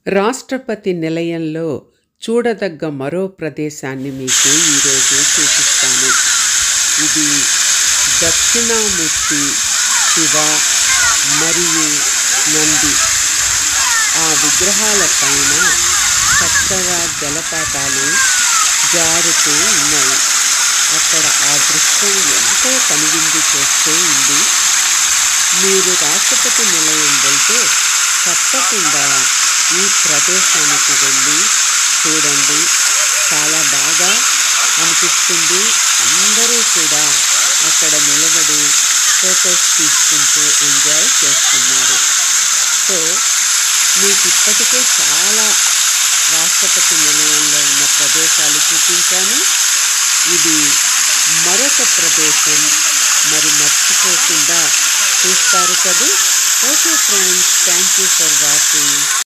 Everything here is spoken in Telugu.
రాష్ట్రపతి నిలయంలో చూడదగ్గ మరో ప్రదేశాన్ని మీకు ఈరోజు చూపిస్తాను. ఇది దక్షిణామూర్తి శివ మరియు నంది ఆ విగ్రహాల పైన చక్కగా జలపాతాలు జారుతూ ఉన్నాయి. అక్కడ ఆ దృశ్యం ఎంతో కనువిందు చేస్తూ ఉంది. మీరు రాష్ట్రపతి నిలయం వెళ్తే తప్పకుండా ఈ ప్రదేశానికి వెళ్ళి చూడండి. చాలా బాగా అనిపిస్తుంది. అందరూ కూడా అక్కడ నిలబడి ఫొటోస్ తీసుకుంటూ ఎంజాయ్ చేస్తున్నారు. సో మీకు ఇప్పటికే చాలా రాష్ట్రపతి నిలయంలో ఉన్న ప్రదేశాలు చూపించాను. ఇది మరొక ప్రదేశం, మరి మర్చిపోకుండా చూస్తారు కదా. Okay friends, thank you for watching.